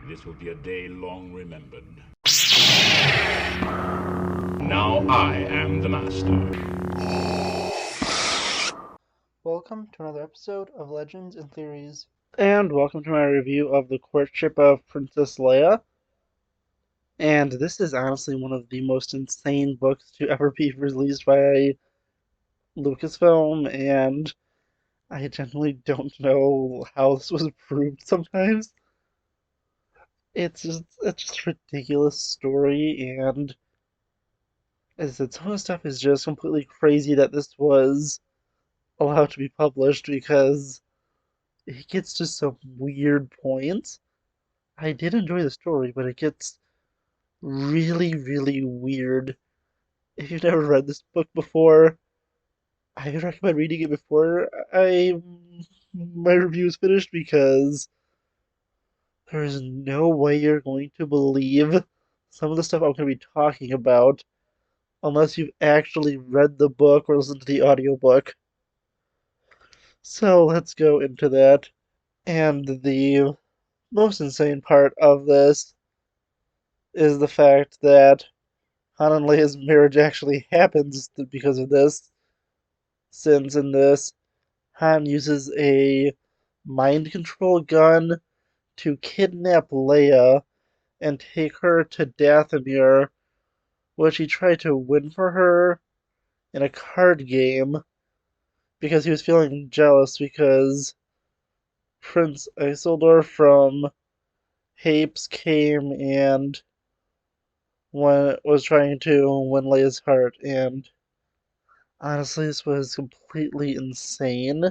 This will be a day long remembered. Now I am the master. Welcome to another episode of Legends and Theories. And welcome to my review of the Courtship of Princess Leia. And this is honestly one of the most insane books to ever be released by Lucasfilm, and I genuinely don't know how this was approved sometimes. It's just a ridiculous story, and as I said, some of the stuff is just completely crazy that this was allowed to be published because it gets to some weird points. I did enjoy the story, but it gets really, really weird. If you've never read this book before, I would recommend reading it before my review is finished because there is no way you're going to believe some of the stuff I'm going to be talking about unless you've actually read the book or listened to the audiobook. So let's go into that. And the most insane part of this is the fact that Han and Leia's marriage actually happens because of this, since in this, Han uses a mind control gun to kidnap Leia and take her to Dathomir, which he tried to win for her in a card game because he was feeling jealous because Prince Isildur from Hapes came and was trying to win Leia's heart, and honestly, this was completely insane.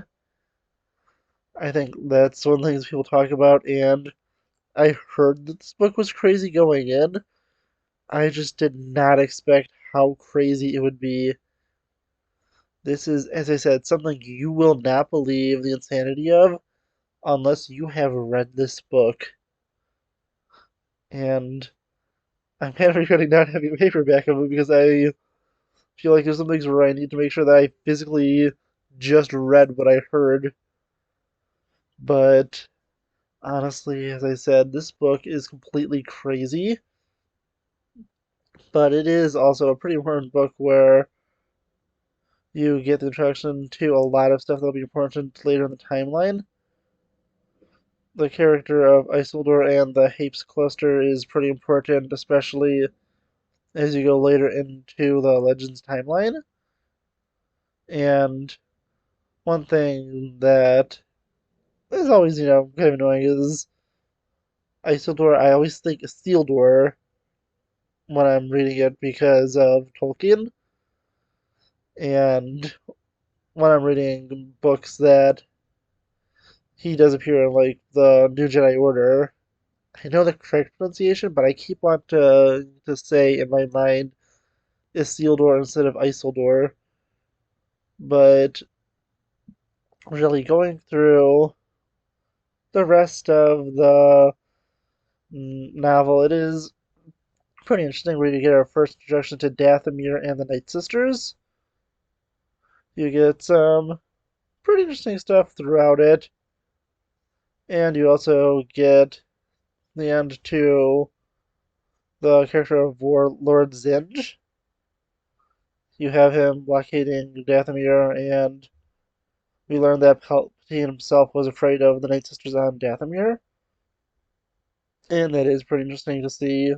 I think that's one of the things people talk about, and I heard that this book was crazy going in. I just did not expect how crazy it would be. This is, as I said, something you will not believe the insanity of unless you have read this book. And I'm kind of regretting not having a paperback of it because I feel like there's some things where I need to make sure that I physically just read what I heard. But honestly, as I said, this book is completely crazy. But it is also a pretty important book where you get the introduction to a lot of stuff that'll be important later in the timeline. The character of Isildur and the Hapes cluster is pretty important, especially as you go later into the Legends timeline. And one thing that is always, kind of annoying is Isildur. I always think Isildur when I'm reading it because of Tolkien. And when I'm reading books that he does appear in, like the New Jedi Order, I know the correct pronunciation, but I keep wanting to say in my mind Isildur instead of Isildur. But really, going through the rest of the novel, it is pretty interesting where you get our first introduction to Dathomir and the Night Sisters. You get some pretty interesting stuff throughout it, and you also get the end to the character of Lord Zinj. You have him blockading Dathomir, and we learn that Palpatine himself was afraid of the Night Sisters on Dathomir, and that is pretty interesting to see.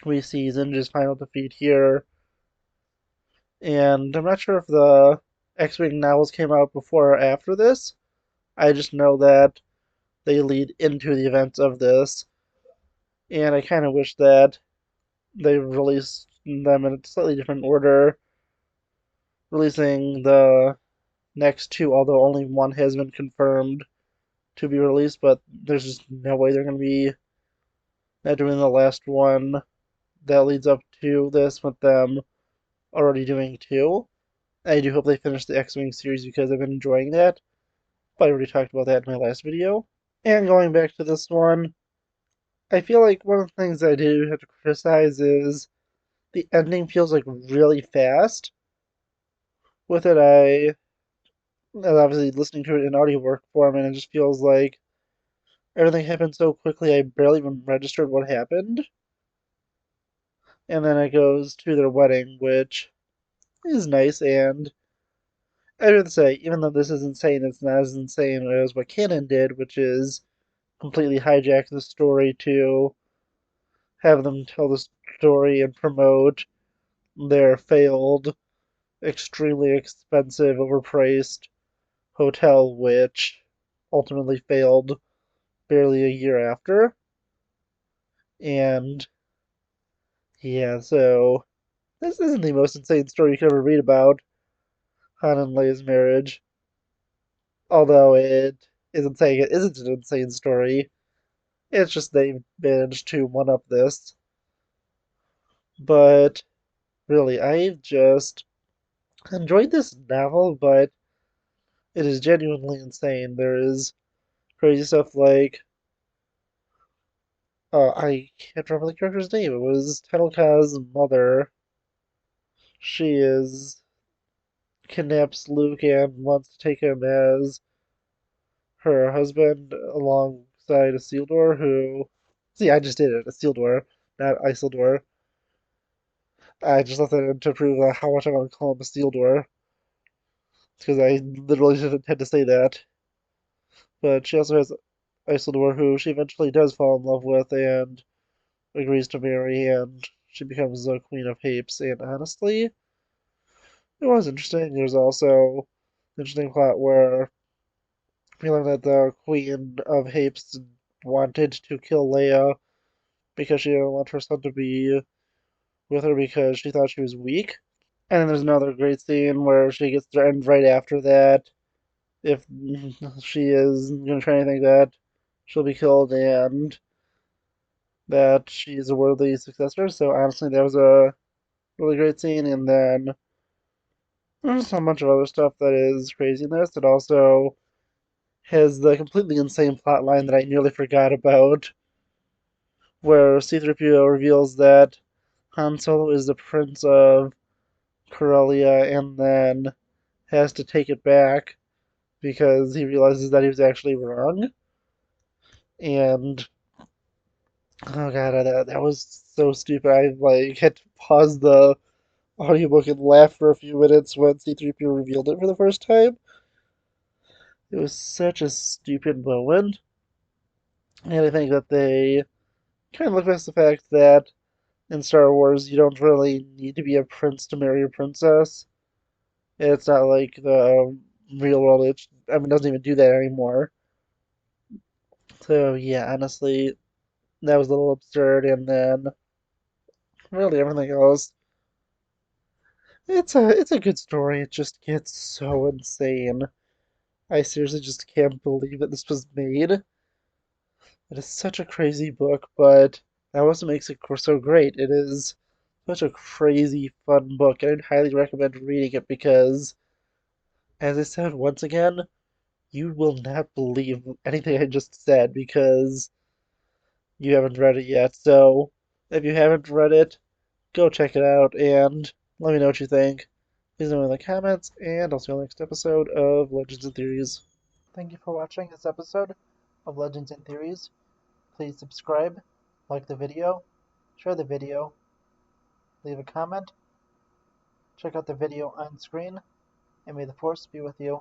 We see Zinj's final defeat here, and I'm not sure if the X-Wing novels came out before or after this. I just know that they lead into the events of this, and I kind of wish that they released them in a slightly different order, releasing the next two, although only one has been confirmed to be released, but there's just no way they're going to be not doing the last one that leads up to this with them already doing two. I do hope they finish the X-Wing series because I've been enjoying that, but I already talked about that in my last video. And going back to this one, I feel like one of the things I do have to criticize is the ending feels like really fast. With it, I obviously listening to it in audiobook form, and it just feels like everything happened so quickly I barely even registered what happened. And then it goes to their wedding, which is nice. And I have to say, even though this is insane, it's not as insane as what Canon did, which is completely hijack the story to have them tell the story and promote their failed, extremely expensive, overpriced hotel, which ultimately failed barely a year after. And yeah, so this isn't the most insane story you could ever read about Han and Leia's marriage, although it isn't saying it isn't an insane story. It's just they managed to one up this. But really, I've just enjoyed this novel, but it is genuinely insane. There is crazy stuff like I can't remember the character's name. It was Tenelka's mother. She is kidnaps Luke and wants to take him as her husband alongside Isildur, who see I just did it, Isildur, not Isildur. I just left that in to prove how much I want to call him Isildur, because I literally didn't intend to say that. But she also has Isildur, who she eventually does fall in love with and agrees to marry, and she becomes the Queen of Hapes. And honestly, it was interesting. There's also an interesting plot where we learn that the Queen of Hapes wanted to kill Leia because she didn't want her son to be with her because she thought she was weak. And then there's another great scene where she gets threatened right after that. If she is going to try anything that she'll be killed and that she's a worthy successor. So honestly, that was a really great scene. And then there's a bunch of other stuff that is crazy in this. It also has the completely insane plot line that I nearly forgot about, where C-3PO reveals that Han Solo is the Prince of Corellia and then has to take it back because he realizes that he was actually wrong. And oh god, that was so stupid. I like had to pause the audiobook and laugh for a few minutes when C-3PO revealed it for the first time. It was such a stupid moment. And I think that they kind of look past the fact that in Star Wars you don't really need to be a prince to marry a princess. It's not like the real world. It doesn't even do that anymore. So yeah, honestly, that was a little absurd. And then really everything else, it's a good story. It just gets so insane. I seriously just can't believe that this was made. It is such a crazy book, but that was what makes it so great. It is such a crazy fun book, and I'd highly recommend reading it because, as I said once again, you will not believe anything I just said because you haven't read it yet. So, if you haven't read it, go check it out and let me know what you think. Please know in the comments, and I'll see you on the next episode of Legends and Theories. Thank you for watching this episode of Legends and Theories. Please subscribe, like the video, share the video, leave a comment, check out the video on screen, and may the Force be with you.